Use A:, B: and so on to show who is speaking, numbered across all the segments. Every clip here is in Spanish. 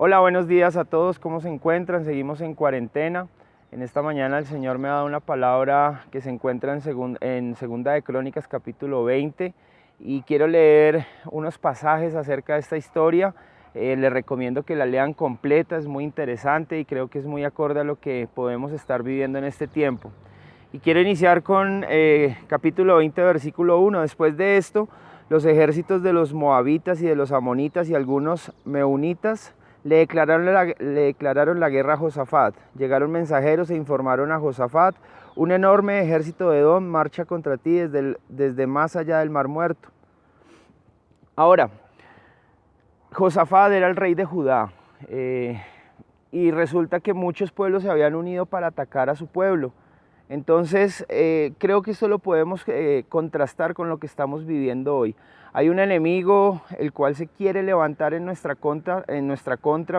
A: Hola, buenos días a todos, ¿cómo se encuentran? Seguimos en cuarentena. En esta mañana el Señor me ha dado una palabra que se encuentra en Segunda de Crónicas capítulo 20 y quiero leer unos pasajes acerca de esta historia. Les recomiendo que la lean completa, es muy interesante y creo que es muy acorde a lo que podemos estar viviendo en este tiempo. Y quiero iniciar con capítulo 20, versículo 1. Después de esto, los ejércitos de los moabitas y de los amonitas y algunos meunitas le declararon la guerra a Josafat. Llegaron mensajeros e informaron a Josafat: un enorme ejército de Edom marcha contra ti desde más allá del Mar Muerto. Ahora, Josafat era el rey de Judá y resulta que muchos pueblos se habían unido para atacar a su pueblo. Entonces, creo que esto lo podemos contrastar con lo que estamos viviendo hoy. Hay un enemigo el cual se quiere levantar en nuestra contra,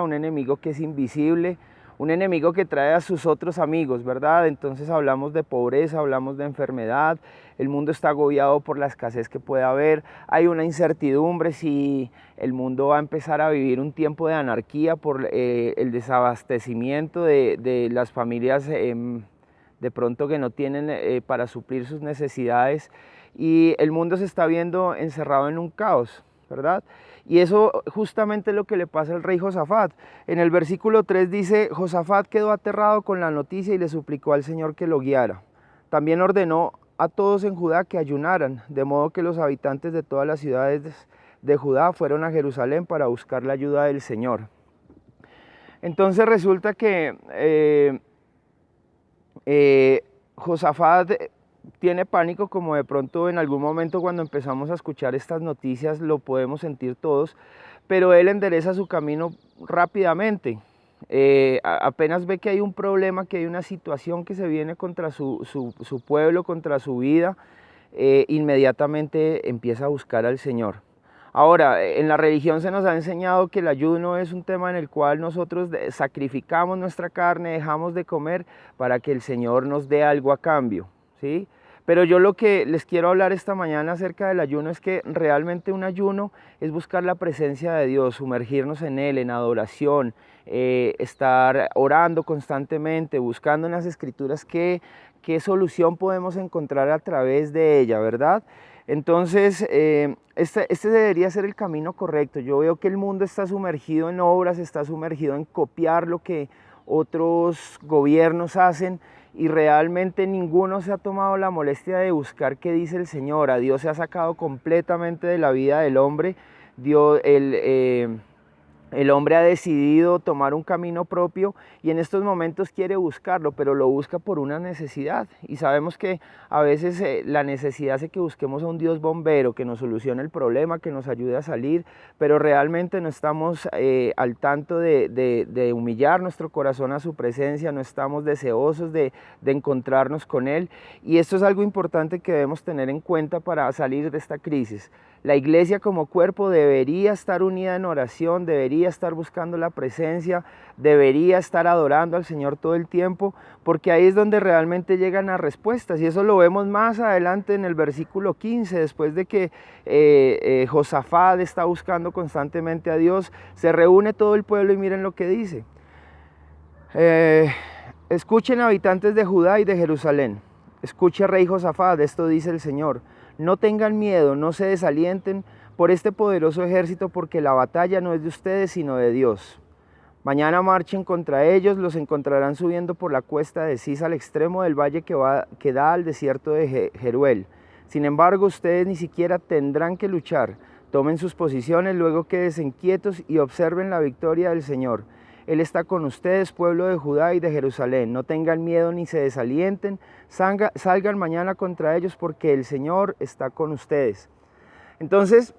A: un enemigo que es invisible, un enemigo que trae a sus otros amigos, ¿verdad? Entonces hablamos de pobreza, hablamos de enfermedad, el mundo está agobiado por la escasez que puede haber, hay una incertidumbre si el mundo va a empezar a vivir un tiempo de anarquía por el desabastecimiento de las familias de pronto que no tienen para suplir sus necesidades, y el mundo se está viendo encerrado en un caos, ¿verdad? Y eso justamente es lo que le pasa al rey Josafat. En el versículo 3 dice: Josafat quedó aterrado con la noticia y le suplicó al Señor que lo guiara. También ordenó a todos en Judá que ayunaran, de modo que los habitantes de todas las ciudades de Judá fueron a Jerusalén para buscar la ayuda del Señor. Entonces resulta que Josafat tiene pánico, como de pronto en algún momento cuando empezamos a escuchar estas noticias lo podemos sentir todos, pero él endereza su camino rápidamente. Apenas ve que hay un problema, que hay una situación que se viene contra su pueblo, contra su vida, inmediatamente empieza a buscar al Señor. Ahora, en la religión se nos ha enseñado que el ayuno es un tema en el cual nosotros sacrificamos nuestra carne, dejamos de comer para que el Señor nos dé algo a cambio, ¿sí? Pero yo lo que les quiero hablar esta mañana acerca del ayuno es que realmente un ayuno es buscar la presencia de Dios, sumergirnos en Él, en adoración, estar orando constantemente, buscando en las Escrituras qué solución podemos encontrar a través de ella, ¿verdad? Entonces, este debería ser el camino correcto. Yo veo que el mundo está sumergido en obras, está sumergido en copiar lo que otros gobiernos hacen, y realmente ninguno se ha tomado la molestia de buscar qué dice el Señor. A Dios se ha sacado completamente de la vida del hombre. El hombre ha decidido tomar un camino propio y en estos momentos quiere buscarlo, pero lo busca por una necesidad. Y sabemos que a veces la necesidad hace que busquemos a un Dios bombero que nos solucione el problema, que nos ayude a salir, pero realmente no estamos al tanto de humillar nuestro corazón a su presencia, no estamos deseosos de encontrarnos con Él. Y esto es algo importante que debemos tener en cuenta para salir de esta crisis. La iglesia como cuerpo debería estar unida en oración, debería estar buscando la presencia, debería estar adorando al Señor todo el tiempo, porque ahí es donde realmente llegan las respuestas. Y eso lo vemos más adelante en el versículo 15, después de que Josafat está buscando constantemente a Dios, se reúne todo el pueblo y miren lo que dice. Escuchen, habitantes de Judá y de Jerusalén, escuche, rey Josafat, esto dice el Señor: no tengan miedo, no se desalienten por este poderoso ejército, porque la batalla no es de ustedes, sino de Dios. Mañana marchen contra ellos, los encontrarán subiendo por la cuesta de Cis al extremo del valle que da al desierto de Jeruel. Sin embargo, ustedes ni siquiera tendrán que luchar. Tomen sus posiciones, luego quédense quietos y observen la victoria del Señor. Él está con ustedes, pueblo de Judá y de Jerusalén. No tengan miedo ni se desalienten. Salgan mañana contra ellos, porque el Señor está con ustedes. Entonces,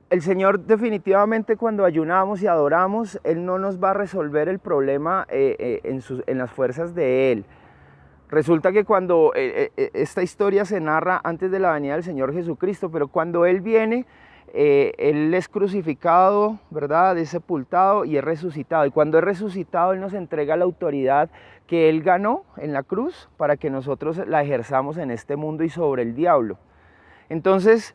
A: el Señor definitivamente, cuando ayunamos y adoramos, Él no nos va a resolver el problema en las fuerzas de Él. Resulta que cuando esta historia se narra antes de la venida del Señor Jesucristo, pero cuando Él viene, Él es crucificado, ¿verdad? Es sepultado y es resucitado. Y cuando es resucitado, Él nos entrega la autoridad que Él ganó en la cruz para que nosotros la ejerzamos en este mundo y sobre el diablo. Entonces,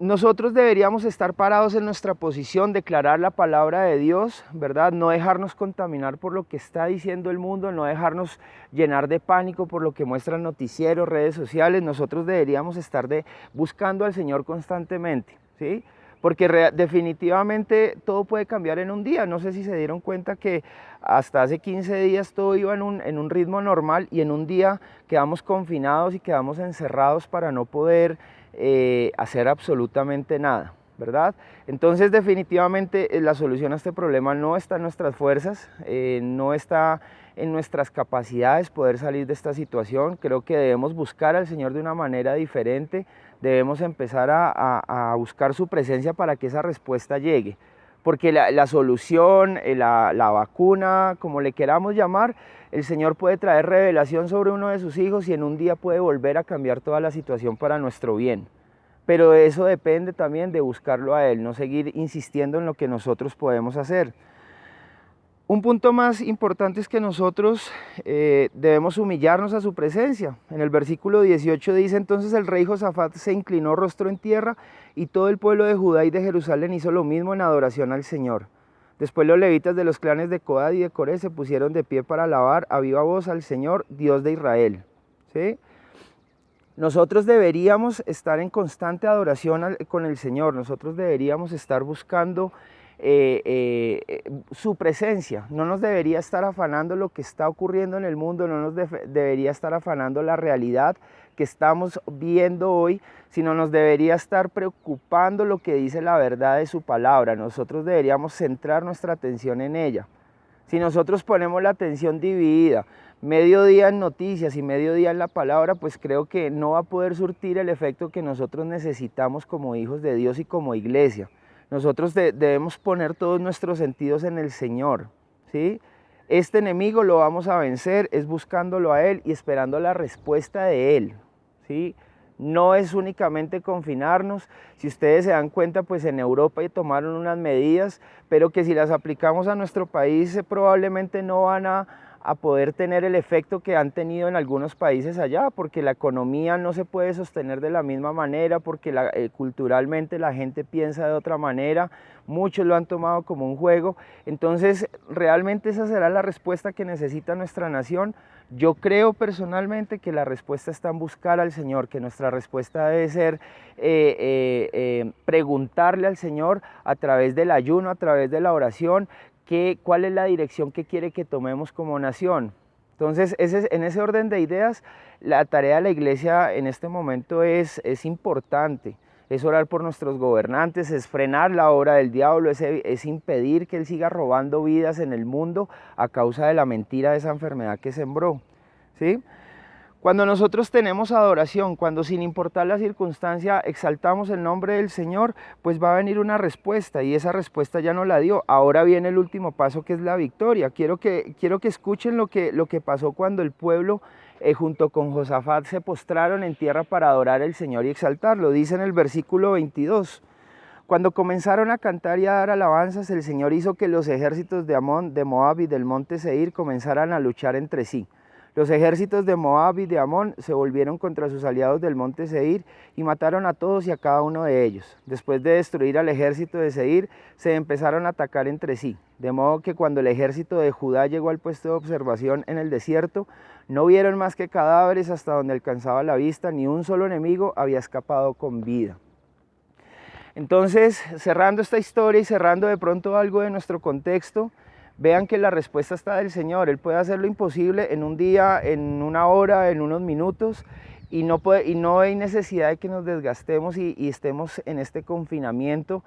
A: nosotros deberíamos estar parados en nuestra posición, declarar la palabra de Dios, ¿verdad? No dejarnos contaminar por lo que está diciendo el mundo, no dejarnos llenar de pánico por lo que muestran noticieros, redes sociales. Nosotros deberíamos estar buscando al Señor constantemente, ¿sí? Porque definitivamente todo puede cambiar en un día. No sé si se dieron cuenta que hasta hace 15 días todo iba en un ritmo normal y en un día quedamos confinados y quedamos encerrados para no poder hacer absolutamente nada, ¿verdad? Entonces definitivamente la solución a este problema no está en nuestras fuerzas, no está en nuestras capacidades poder salir de esta situación. Creo que debemos buscar al Señor de una manera diferente, debemos empezar a buscar su presencia para que esa respuesta llegue, porque la solución, la vacuna, como le queramos llamar, el Señor puede traer revelación sobre uno de sus hijos y en un día puede volver a cambiar toda la situación para nuestro bien. Pero eso depende también de buscarlo a Él, no seguir insistiendo en lo que nosotros podemos hacer. Un punto más importante es que nosotros debemos humillarnos a su presencia. En el versículo 18 dice: entonces el rey Josafat se inclinó rostro en tierra y todo el pueblo de Judá y de Jerusalén hizo lo mismo en adoración al Señor. Después los levitas de los clanes de Coad y de Coré se pusieron de pie para alabar a viva voz al Señor, Dios de Israel. ¿Sí? Nosotros deberíamos estar en constante adoración con el Señor, nosotros deberíamos estar buscando su presencia, no nos debería estar afanando lo que está ocurriendo en el mundo, no nos debería estar afanando la realidad que estamos viendo hoy, sino nos debería estar preocupando lo que dice la verdad de su palabra. Nosotros deberíamos centrar nuestra atención en ella. Si nosotros ponemos la atención dividida, medio día en noticias y medio día en la palabra, pues creo que no va a poder surtir el efecto que nosotros necesitamos como hijos de Dios y como iglesia. Nosotros debemos poner todos nuestros sentidos en el Señor, ¿sí? Este enemigo lo vamos a vencer, es buscándolo a Él y esperando la respuesta de Él, ¿sí? No es únicamente confinarnos. Si ustedes se dan cuenta, pues en Europa tomaron unas medidas, pero que si las aplicamos a nuestro país probablemente no van a poder tener el efecto que han tenido en algunos países allá, porque la economía no se puede sostener de la misma manera, porque culturalmente la gente piensa de otra manera, muchos lo han tomado como un juego. Entonces realmente esa será la respuesta que necesita nuestra nación. Yo creo personalmente que la respuesta está en buscar al Señor, que nuestra respuesta debe ser preguntarle al Señor a través del ayuno, a través de la oración, cuál es la dirección que quiere que tomemos como nación. Entonces, en ese orden de ideas, la tarea de la iglesia en este momento es importante. Es orar por nuestros gobernantes, es frenar la obra del diablo, es impedir que él siga robando vidas en el mundo a causa de la mentira de esa enfermedad que sembró, ¿sí? Cuando nosotros tenemos adoración, cuando sin importar la circunstancia exaltamos el nombre del Señor, pues va a venir una respuesta y esa respuesta ya no la dio. Ahora viene el último paso, que es la victoria. Quiero que escuchen lo que pasó cuando el pueblo junto con Josafat se postraron en tierra para adorar al Señor y exaltarlo. Dice en el versículo 22. Cuando comenzaron a cantar y a dar alabanzas, el Señor hizo que los ejércitos de Amón, de Moab y del monte Seir comenzaran a luchar entre sí. Los ejércitos de Moab y de Amón se volvieron contra sus aliados del monte Seir y mataron a todos y a cada uno de ellos. Después de destruir al ejército de Seir, se empezaron a atacar entre sí. De modo que cuando el ejército de Judá llegó al puesto de observación en el desierto, no vieron más que cadáveres hasta donde alcanzaba la vista, ni un solo enemigo había escapado con vida. Entonces, cerrando esta historia y cerrando de pronto algo de nuestro contexto, vean que la respuesta está del Señor. Él puede hacer lo imposible en un día, en una hora, en unos minutos, y no hay necesidad de que nos desgastemos y estemos en este confinamiento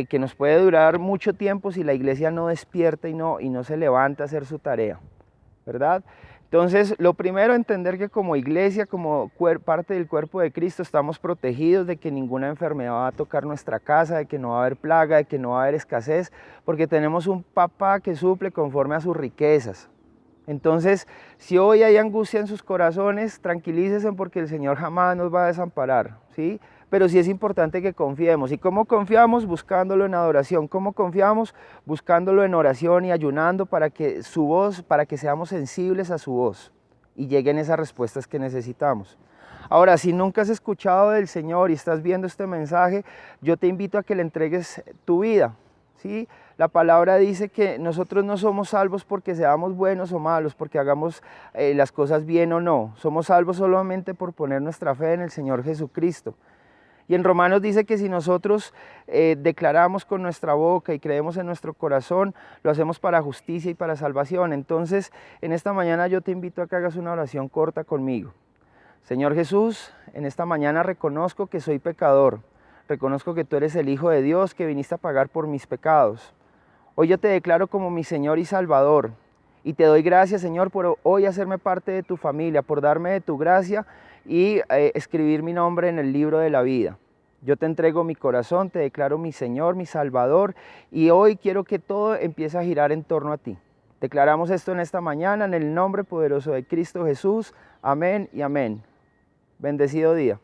A: que nos puede durar mucho tiempo si la iglesia no despierta y no se levanta a hacer su tarea, ¿verdad? Entonces, lo primero, entender que como iglesia, como parte del cuerpo de Cristo, estamos protegidos de que ninguna enfermedad va a tocar nuestra casa, de que no va a haber plaga, de que no va a haber escasez, porque tenemos un papá que suple conforme a sus riquezas. Entonces, si hoy hay angustia en sus corazones, tranquilícense porque el Señor jamás nos va a desamparar, ¿sí? Pero sí es importante que confiemos. ¿Y cómo confiamos? Buscándolo en adoración. ¿Cómo confiamos? Buscándolo en oración y ayunando para que seamos sensibles a su voz y lleguen esas respuestas que necesitamos. Ahora, si nunca has escuchado del Señor y estás viendo este mensaje, yo te invito a que le entregues tu vida, ¿sí? La palabra dice que nosotros no somos salvos porque seamos buenos o malos, porque hagamos las cosas bien o no. Somos salvos solamente por poner nuestra fe en el Señor Jesucristo. Y en Romanos dice que si nosotros declaramos con nuestra boca y creemos en nuestro corazón, lo hacemos para justicia y para salvación. Entonces, en esta mañana yo te invito a que hagas una oración corta conmigo. Señor Jesús, en esta mañana reconozco que soy pecador. Reconozco que tú eres el Hijo de Dios, que viniste a pagar por mis pecados. Hoy yo te declaro como mi Señor y Salvador. Y te doy gracias, Señor, por hoy hacerme parte de tu familia, por darme de tu gracia y escribir mi nombre en el libro de la vida. Yo te entrego mi corazón, te declaro mi Señor, mi Salvador, y hoy quiero que todo empiece a girar en torno a ti. Declaramos esto en esta mañana en el nombre poderoso de Cristo Jesús. Amén y amén. Bendecido día.